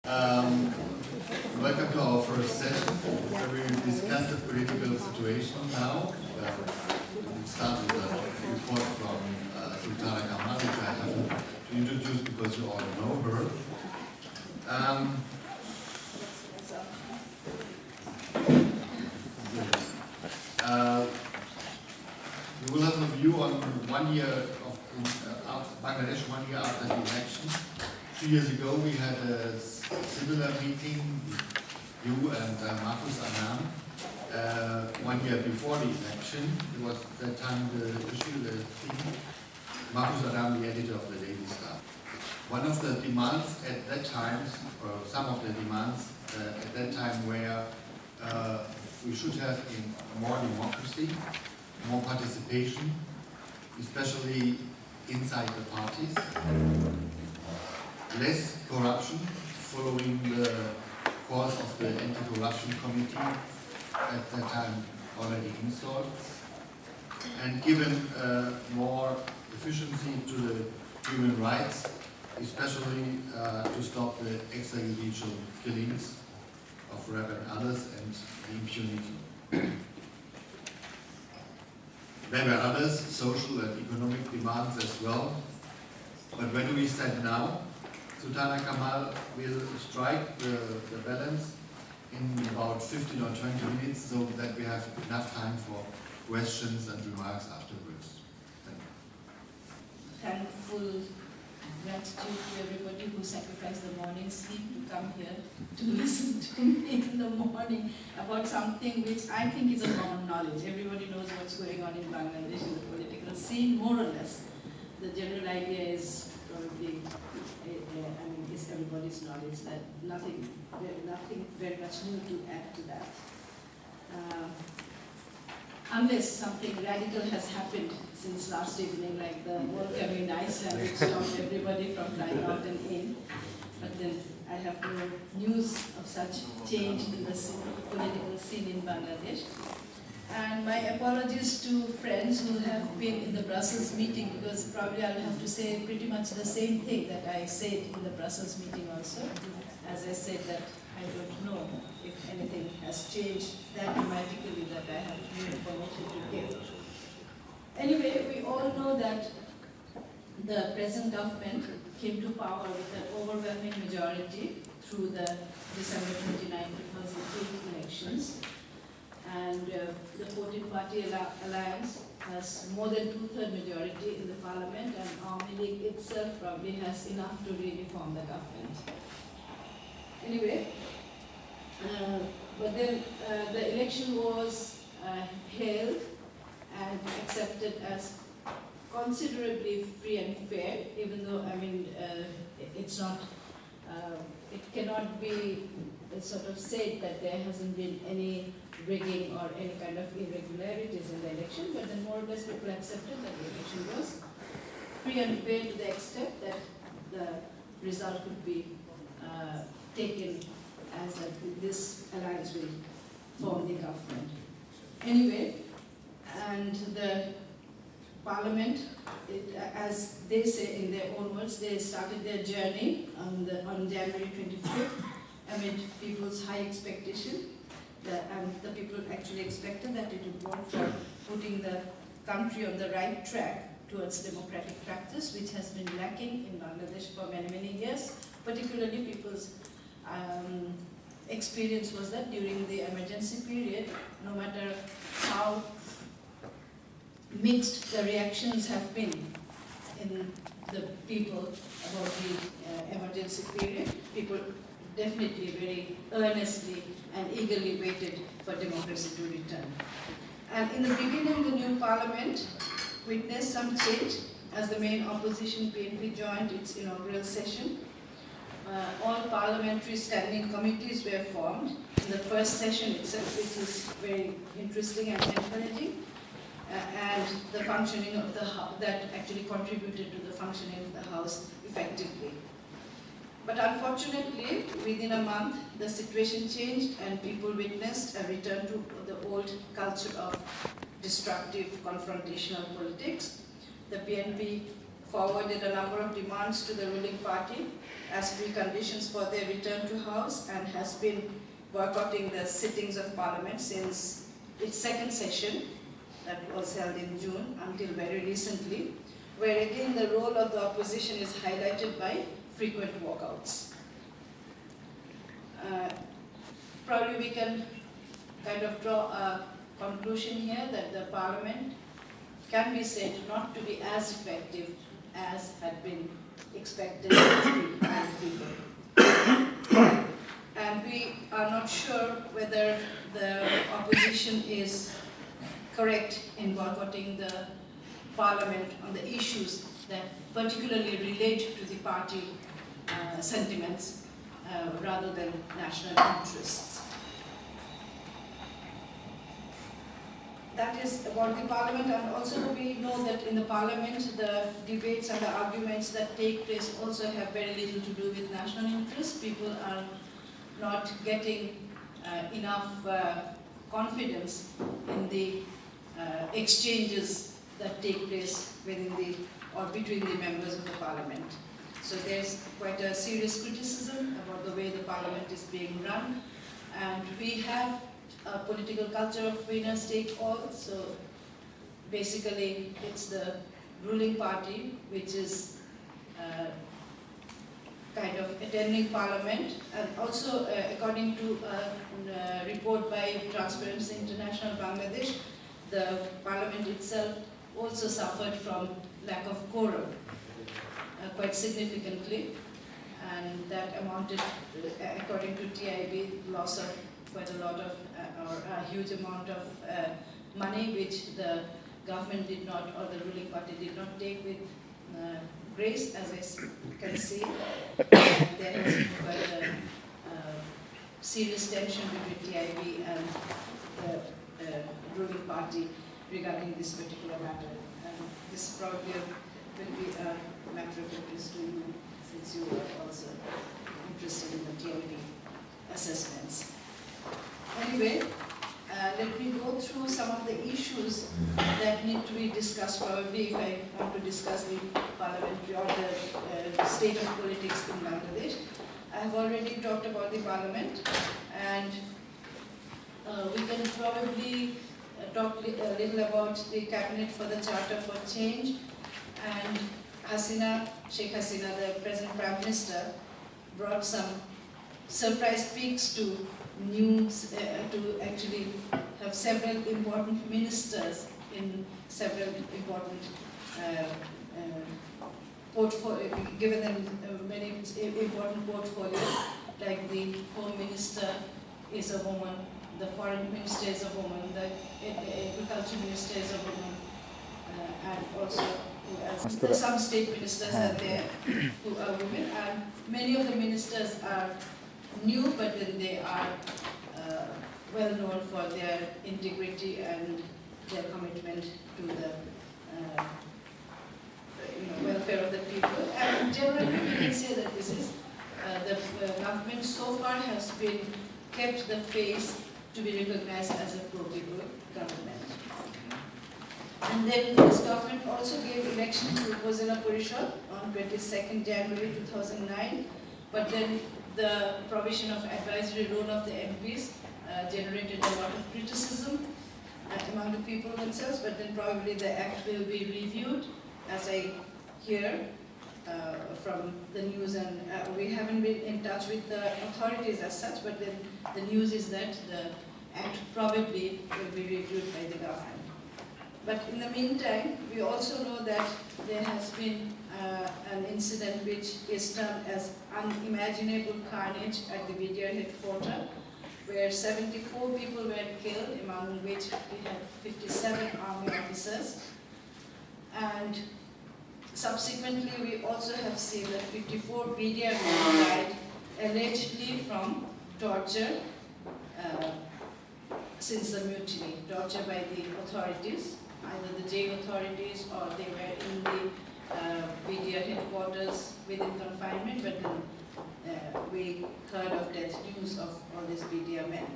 Welcome to our first session. So we will discuss the political situation now. We'll start with a report from Sultana Kamal, which I have to introduce because you all know her. We will have a view on 1 year of Bangladesh, 1 year after the election. 2 years ago we had a similar meeting, you and Mahfouz Anam, 1 year before the election. It was that time the issue, the thing. Mahfouz Anam, the editor of the Daily Star. One of the demands at that time, or some of the demands at that time, were we should have more democracy, more participation, especially inside the parties, less corruption, following the course of the anti-corruption committee at that time already installed, and given more efficiency to the human rights, especially to stop the extrajudicial killings of Rab and others and the impunity. There were others, social and economic demands as well. But where do we stand now? Sultana Kamal will strike the balance in about 15 or 20 minutes so that we have enough time for questions and remarks afterwards. Thank you. Thankful gratitude to everybody who sacrificed the morning sleep to come here to listen to me in the morning about something which I think is a common knowledge. Everybody knows what's going on in Bangladesh in the political scene, more or less. The general idea is probably, is everybody's knowledge, that nothing very much new to add to that. Unless something radical has happened since last evening, like the volcano in Iceland, which stopped everybody from flying out and in. But then I have no news of such change in the political scene in Bangladesh. And my apologies to friends who have been in the Brussels meeting, because probably I'll have to say pretty much the same thing that I said in the Brussels meeting also. As I said that I don't know if anything has changed that dramatically that I have new information to give. Anyway, we all know that the present government came to power with an overwhelming majority through the December 29, 2008 elections. And the 14-party alliance has more than 2/3 majority in the parliament, and Army League itself probably has enough to really form the government. Anyway, but then the election was held and accepted as considerably free and fair, even though, it's not, it cannot be sort of said that there hasn't been any rigging or any kind of irregularities in the election, but then more or less people accepted that the election was free and fair to the extent that the result could be taken as that this alliance will form the government. Anyway, and the parliament, as they say in their own words, they started their journey on January 25th amid people's high expectation. And the people actually expected that it would work for putting the country on the right track towards democratic practice, which has been lacking in Bangladesh for many, many years. Particularly people's experience was that during the emergency period, no matter how mixed the reactions have been in the people about the emergency period, people definitely very earnestly and eagerly waited for democracy to return. And in the beginning, the new parliament witnessed some change as the main opposition PNP joined its inaugural session. All parliamentary standing committees were formed in the first session itself, which is very interesting and encouraging, and the functioning of the House, that actually contributed to the functioning of the House effectively. But unfortunately, within a month, the situation changed and people witnessed a return to the old culture of destructive confrontational politics. The PNP forwarded a number of demands to the ruling party as preconditions for their return to House, and has been boycotting the sittings of Parliament since its second session that was held in June until very recently, where again the role of the opposition is highlighted by frequent walkouts. Probably we can kind of draw a conclusion here that the Parliament can be said not to be as effective as had been expected by people. And we are not sure whether the opposition is correct in boycotting the Parliament on the issues that particularly relate to the party sentiments rather than national interests. That is about the Parliament, and also we know that in the Parliament the debates and the arguments that take place also have very little to do with national interest. People are not getting enough confidence in the exchanges that take place within the or between the members of the Parliament. So there's quite a serious criticism about the way the Parliament is being run, and we have a political culture of winners take all. So basically it's the ruling party which is kind of attending Parliament, and also according to a report by Transparency International Bangladesh, the Parliament itself also suffered from lack of quorum quite significantly, and that amounted, according to TIB, loss of quite a lot of, or a huge amount of money which the government did not, or the ruling party did not take with grace, as I can see. There has been quite a serious tension between TIB and the ruling party regarding this particular matter. This probably will be a matter of interest to you, since you are also interested in the TIB assessments. Anyway, let me go through some of the issues that need to be discussed. Probably if I want to discuss the parliamentary or the state of politics in Bangladesh. I have already talked about the Parliament, and we can probably talk a little about the Cabinet for the Charter for Change, and Sheikh Hasina, the present Prime Minister, brought some surprise peaks to news, to actually have several important ministers in several important given them many important portfolios, like the Home Minister is a woman, the Foreign Minister is a woman, the Agriculture Minister is a woman, and also some state ministers are there who are women, and many of the ministers are new, but then they are well known for their integrity and their commitment to the welfare of the people. And generally, we can say that this is the government so far has been kept the face to be recognized as a pro-people government. And then this government also gave election to Upazila Parishad on 22nd January 2009, but then the provision of advisory role of the MPs generated a lot of criticism among the people themselves, but then probably the act will be reviewed, as I hear from the news, and we haven't been in touch with the authorities as such, but then the news is that the act probably will be reviewed by the government. But in the meantime, we also know that there has been an incident which is termed as unimaginable carnage at the BDR headquarters, where 74 people were killed, among which we had 57 army officers. And subsequently, we also have seen that 54 BDR men died, allegedly from torture since the mutiny, torture by the authorities, either the jail authorities or they were in the BDR headquarters within confinement, but then we heard of death news of all these BDR men.